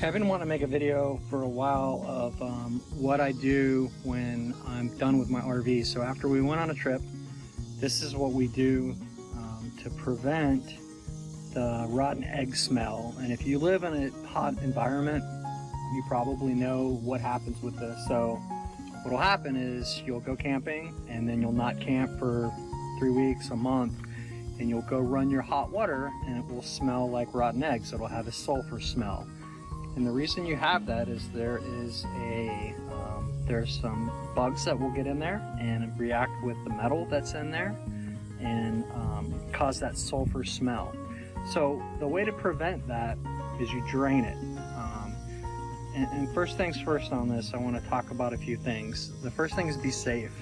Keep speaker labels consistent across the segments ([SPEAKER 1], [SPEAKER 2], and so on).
[SPEAKER 1] I've been wanting to make a video for a while of what I do when I'm done with my RV. So after we went on a trip, this is what we do to prevent the rotten egg smell. And if you live in a hot environment, you probably know what happens with this. So what will happen is you'll go camping and then you'll not camp for 3 weeks, a month, and you'll go run your hot water and it will smell like rotten eggs. It'll have a sulfur smell. And the reason you have that is there's some bugs that will get in there and react with the metal that's in there and cause that sulfur smell. So the way to prevent that is you drain it. And first things first on this, I want to talk about a few things. The first thing is be safe.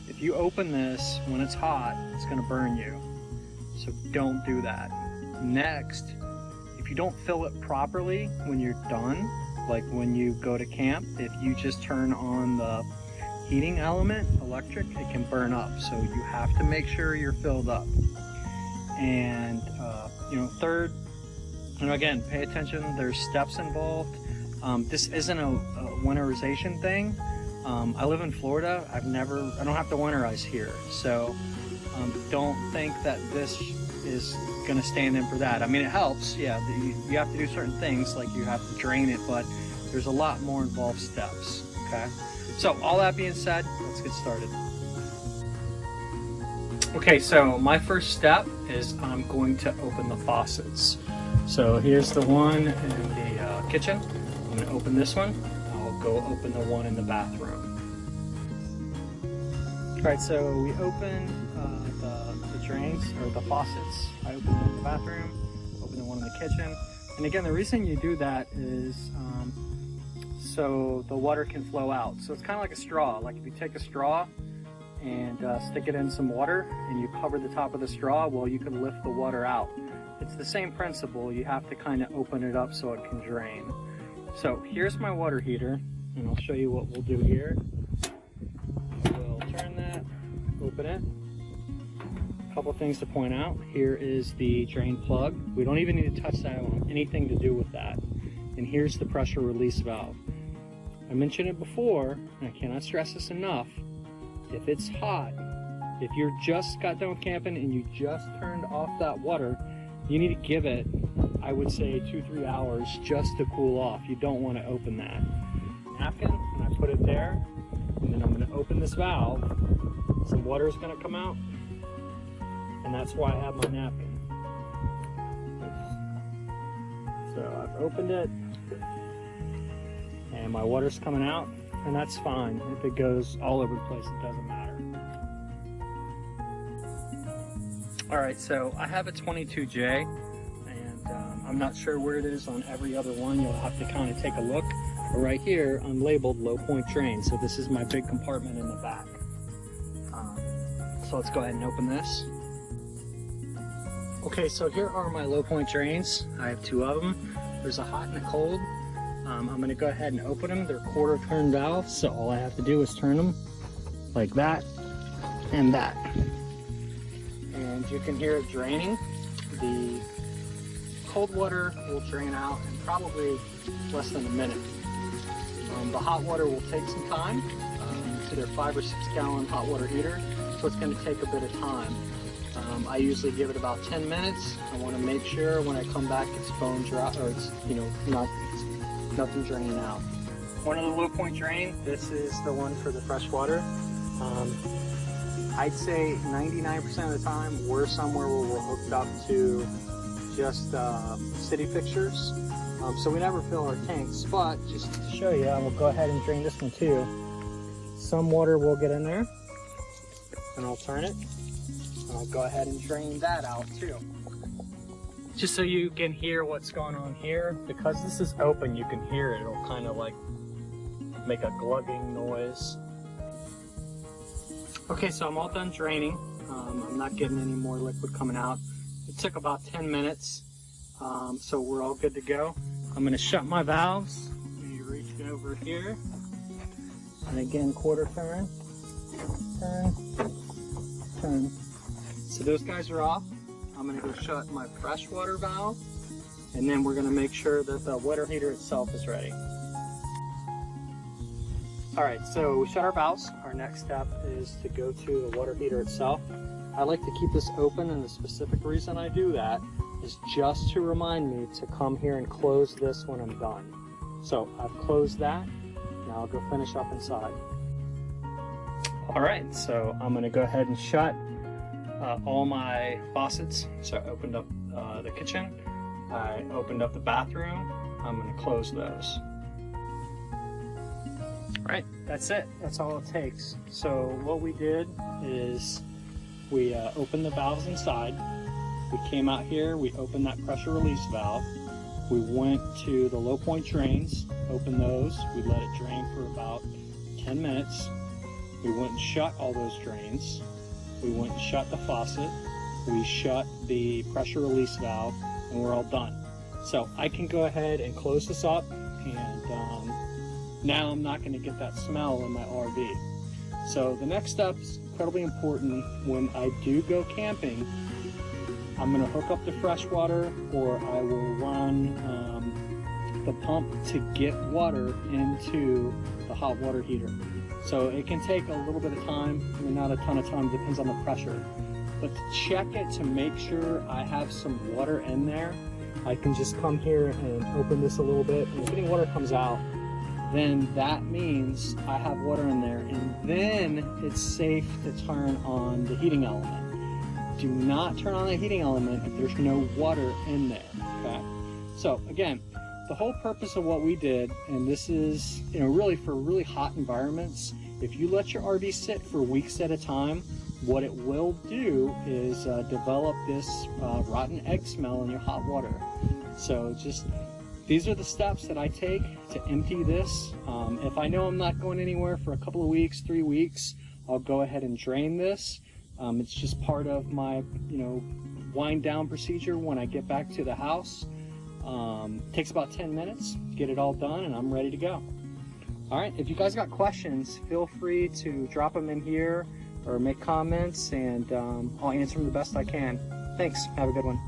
[SPEAKER 1] If you open this when it's hot, it's going to burn you. So don't do that. Next, if you don't fill it properly when you're done, like when you go to camp, if you just turn on the heating element, electric, it can burn up. So you have to make sure you're filled up. And third, again, pay attention. There's steps involved. This isn't a winterization thing. I live in Florida. I don't have to winterize here. So don't think that this is going to stand in for that. I mean, it helps. Yeah, you have to do certain things, like you have to drain it, but there's a lot more involved steps. Okay. So all that being said, let's get started. Okay, so my first step is I'm going to open the faucets. So here's the one in the kitchen. I'm going to open this one. I'll go open the one in the bathroom. All right, so we open the drains, or the faucets. I open one in the bathroom, open the one in the kitchen. And again, the reason you do that is so the water can flow out. So it's kind of like a straw. Like if you take a straw and stick it in some water and you cover the top of the straw, well, you can lift the water out. It's the same principle. You have to kind of open it up so it can drain. So here's my water heater, and I'll show you what we'll do here. We'll turn that, open it. A couple things to point out. Here is the drain plug. We don't even need to touch that. I don't have anything to do with that. And here's the pressure release valve. I mentioned it before, and I cannot stress this enough. If it's hot, if you're just got done camping and you just turned off that water, you need to give it, I would say, 2-3 hours just to cool off. You don't want to open that napkin, and I put it there, and then I'm going to open this valve. Some water is going to come out, and that's why I have my napkin. So I've opened it, and my water's coming out, and that's fine. If it goes all over the place, it doesn't matter. All right, so I have a 22J, and I'm not sure where it is on every other one. You'll have to kind of take a look. But right here, I'm labeled low point drain. So this is my big compartment in the back. So let's go ahead and open this. Okay, so here are my low point drains. I have 2 of them. There's a hot and a cold. I'm gonna go ahead and open them. They're quarter turn valves, so all I have to do is turn them like that and that. And you can hear it draining. The cold water will drain out in probably less than a minute. The hot water will take some time. It's either 5 or 6 gallon hot water heater, so it's going to take a bit of time. I usually give it about 10 minutes. I want to make sure when I come back it's bone dry, or it's nothing draining out. One of the low point drain. This is the one for the fresh water. I'd say 99% of the time we're somewhere where we're hooked up to just city fixtures. So we never fill our tanks, but just to show you, I will go ahead and drain this one too. Some water will get in there, and I'll turn it, and I'll go ahead and drain that out too. Just so you can hear what's going on here, because this is open, you can hear it. It'll kind of like make a glugging noise. Okay, so I'm all done draining. I'm not getting any more liquid coming out. It took about 10 minutes, so we're all good to go. I'm going to shut my valves. You reach over here, and again, quarter turn, turn, turn. So those guys are off. I'm going to go shut my freshwater valve, and then we're going to make sure that the water heater itself is ready. All right, so we shut our valves. Our next step is to go to the water heater itself. I like to keep this open, and the specific reason I do that is just to remind me to come here and close this when I'm done. So I've closed that. Now I'll go finish up inside. All right, so I'm gonna go ahead and shut all my faucets. So I opened up the kitchen, I opened up the bathroom. I'm gonna close those. All right, that's it. That's all it takes. So what we did is we opened the valves inside. We came out here, we opened that pressure release valve. We went to the low point drains, opened those. We let it drain for about 10 minutes. We went and shut all those drains. We went and shut the faucet. We shut the pressure release valve, and we're all done. So I can go ahead and close this up, and now I'm not going to get that smell in my RV. So the next step is incredibly important. When I do go camping, I'm going to hook up the fresh water, or I will run the pump to get water into the hot water heater. So it can take a little bit of time, I mean, not a ton of time, depends on the pressure. But to check it to make sure I have some water in there, I can just come here and open this a little bit, and if any water comes out, then that means I have water in there, and then it's safe to turn on the heating element. Do not turn on the heating element if there's no water in there, okay? So again, the whole purpose of what we did, and this is, really for really hot environments, if you let your RV sit for weeks at a time, what it will do is develop this rotten egg smell in your hot water. So these are the steps that I take to empty this. If I know I'm not going anywhere for a couple of weeks, 3 weeks, I'll go ahead and drain this. It's just part of my, wind down procedure when I get back to the house. Takes about 10 minutes to get it all done, and I'm ready to go. All right, if you guys got questions, feel free to drop them in here or make comments, and I'll answer them the best I can. Thanks, have a good one.